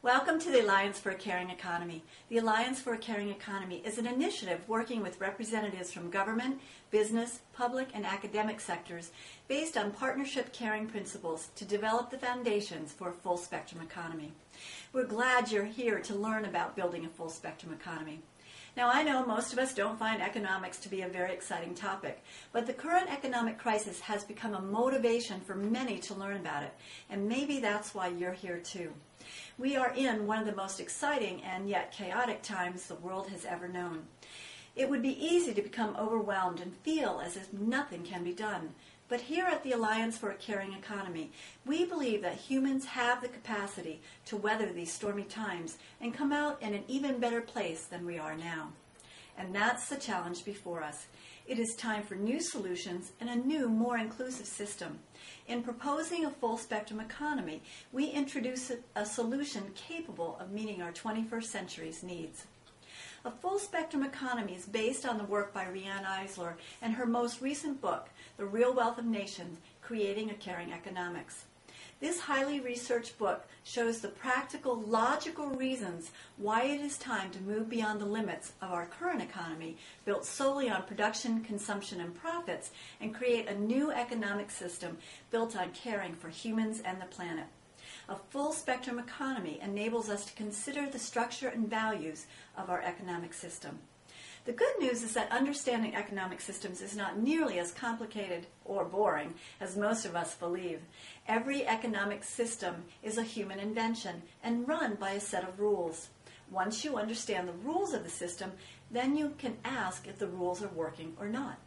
Welcome to the Alliance for a Caring Economy. The Alliance for a Caring Economy is an initiative working with representatives from government, business, public, and academic sectors based on partnership caring principles to develop the foundations for a full spectrum economy. We're glad you're here to learn about building a full spectrum economy. Now, I know most of us don't find economics to be a very exciting topic, but the current economic crisis has become a motivation for many to learn about it, and maybe that's why you're here too. We are in one of the most exciting and yet chaotic times the world has ever known. It would be easy to become overwhelmed and feel as if nothing can be done. But here at the Alliance for a Caring Economy, we believe that humans have the capacity to weather these stormy times and come out in an even better place than we are now. And that's the challenge before us. It is time for new solutions and a new, more inclusive system. In proposing a full spectrum economy, we introduce a solution capable of meeting our 21st century's needs. A full spectrum economy is based on the work by Riane Eisler and her most recent book, The Real Wealth of Nations, Creating a Caring Economics. This highly researched book shows the practical, logical reasons why it is time to move beyond the limits of our current economy, built solely on production, consumption, and profits, and create a new economic system built on caring for humans and the planet. A full spectrum economy enables us to consider the structure and values of our economic system. The good news is that understanding economic systems is not nearly as complicated or boring as most of us believe. Every economic system is a human invention and run by a set of rules. Once you understand the rules of the system, then you can ask if the rules are working or not.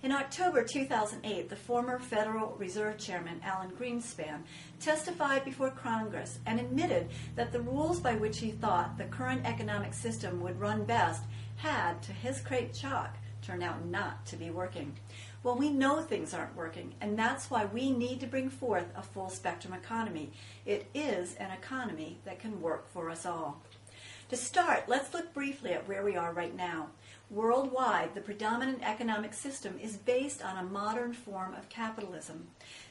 In October 2008, the former Federal Reserve Chairman Alan Greenspan testified before Congress and admitted that the rules by which he thought the current economic system would run best had, to his great shock, turned out not to be working. Well, we know things aren't working, and that's why we need to bring forth a full spectrum economy. It is an economy that can work for us all. To start, let's look briefly at where we are right now. Worldwide, the predominant economic system is based on a modern form of capitalism.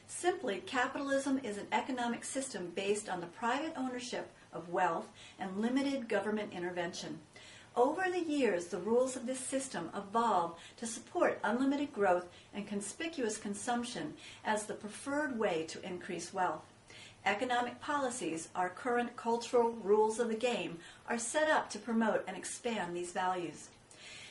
Simply, capitalism is an economic system based on the private ownership of wealth and limited government intervention. Over the years, the rules of this system evolved to support unlimited growth and conspicuous consumption as the preferred way to increase wealth. Economic policies, our current cultural rules of the game, are set up to promote and expand these values.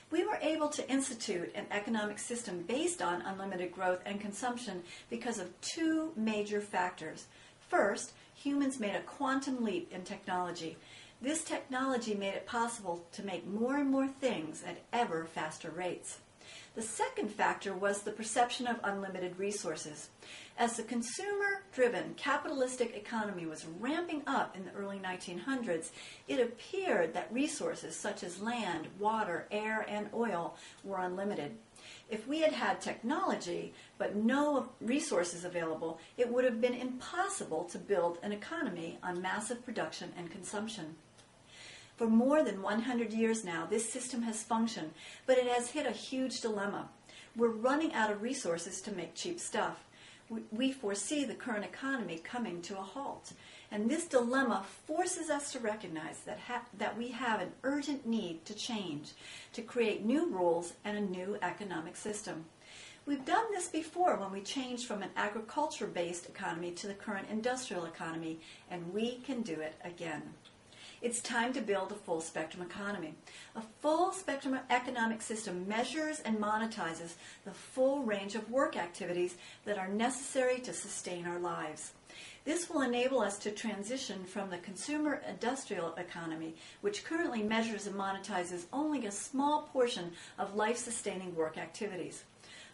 We were able to institute an economic system based on unlimited growth and consumption because of two major factors. First, humans made a quantum leap in technology. This technology made it possible to make more and more things at ever faster rates. The second factor was the perception of unlimited resources. As the consumer-driven capitalistic economy was ramping up in the early 1900s, it appeared that resources such as land, water, air, and oil were unlimited. If we had had technology but no resources available, it would have been impossible to build an economy on massive production and consumption. For more than 100 years now, this system has functioned, but it has hit a huge dilemma. We're running out of resources to make cheap stuff. We foresee the current economy coming to a halt, and this dilemma forces us to recognize that we have an urgent need to change, to create new rules and a new economic system. We've done this before when we changed from an agriculture-based economy to the current industrial economy, and we can do it again. It's time to build a full spectrum economy. A full spectrum economic system measures and monetizes the full range of work activities that are necessary to sustain our lives. This will enable us to transition from the consumer industrial economy, which currently measures and monetizes only a small portion of life-sustaining work activities.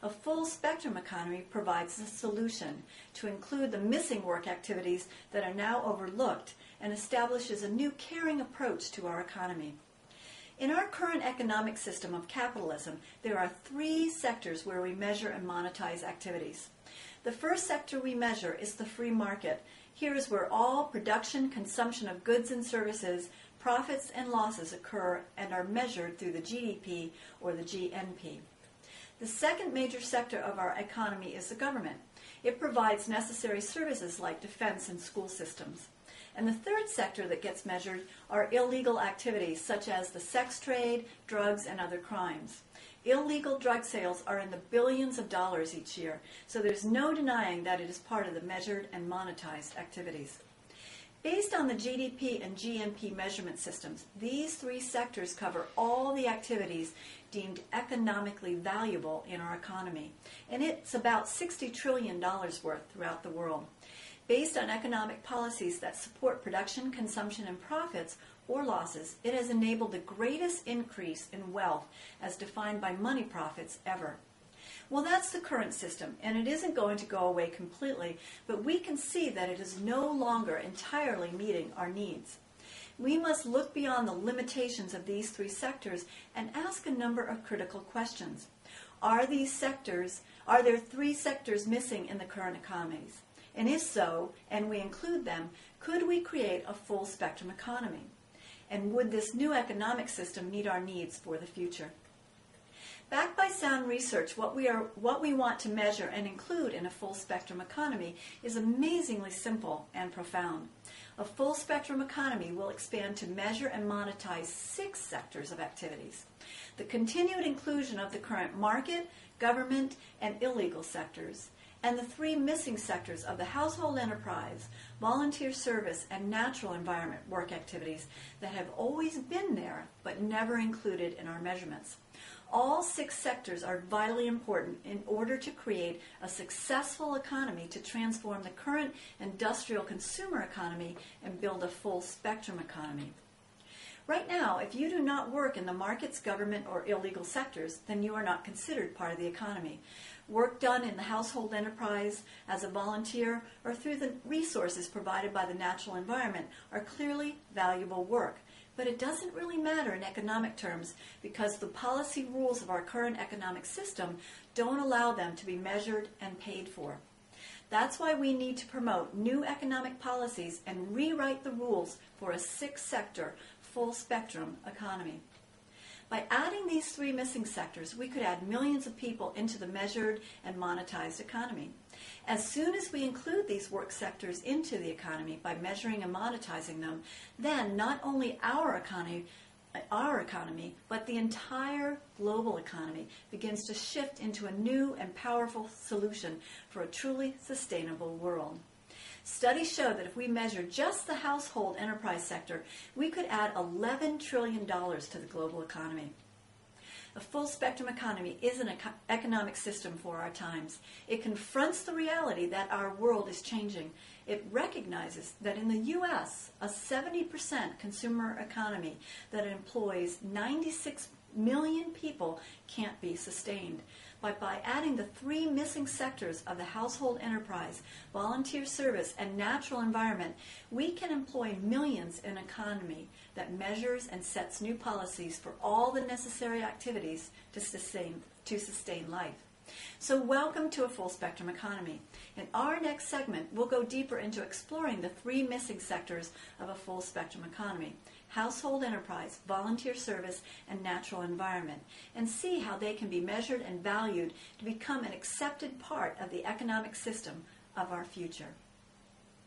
A full spectrum economy provides a solution to include the missing work activities that are now overlooked and establishes a new caring approach to our economy. In our current economic system of capitalism, there are three sectors where we measure and monetize activities. The first sector we measure is the free market. Here is where all production, consumption of goods and services, profits and losses occur and are measured through the GDP or the GNP. The second major sector of our economy is the government. It provides necessary services like defense and school systems. And the third sector that gets measured are illegal activities such as the sex trade, drugs, and other crimes. Illegal drug sales are in the billions of dollars each year, so there's no denying that it is part of the measured and monetized activities. Based on the GDP and GNP measurement systems, these three sectors cover all the activities deemed economically valuable in our economy, and it's about $60 trillion worth throughout the world. Based on economic policies that support production, consumption, and profits or losses, it has enabled the greatest increase in wealth as defined by money profits ever. Well, that's the current system, and it isn't going to go away completely, but we can see that it is no longer entirely meeting our needs. We must look beyond the limitations of these three sectors and ask a number of critical questions. Are there three sectors missing in the current economies? And if so, and we include them, could we create a full spectrum economy? And would this new economic system meet our needs for the future? Backed by sound research, what we want to measure and include in a full spectrum economy is amazingly simple and profound. A full spectrum economy will expand to measure and monetize 6 sectors of activities. The continued inclusion of the current market, government, and illegal sectors, and the 3 missing sectors of the household enterprise, volunteer service, and natural environment work activities that have always been there but never included in our measurements. All 6 sectors are vitally important in order to create a successful economy to transform the current industrial consumer economy and build a full spectrum economy. Right now, if you do not work in the markets, government, or illegal sectors, then you are not considered part of the economy. Work done in the household enterprise, as a volunteer, or through the resources provided by the natural environment are clearly valuable work. But it doesn't really matter in economic terms because the policy rules of our current economic system don't allow them to be measured and paid for. That's why we need to promote new economic policies and rewrite the rules for a 6-sector, full-spectrum economy. By adding these 3 missing sectors, we could add millions of people into the measured and monetized economy. As soon as we include these work sectors into the economy by measuring and monetizing them, then not only our economy, but the entire global economy begins to shift into a new and powerful solution for a truly sustainable world. Studies show that if we measure just the household enterprise sector, we could add $11 trillion to the global economy. A full spectrum economy is an economic system for our times. It confronts the reality that our world is changing. It recognizes that in the U.S., a 70% consumer economy that employs 96 million people can't be sustained. But by adding the 3 missing sectors of the household enterprise, volunteer service, and natural environment, we can employ millions in an economy that measures and sets new policies for all the necessary activities to sustain life. So welcome to a full spectrum economy. In our next segment, we'll go deeper into exploring the 3 missing sectors of a full spectrum economy: household enterprise, volunteer service, and natural environment, and see how they can be measured and valued to become an accepted part of the economic system of our future.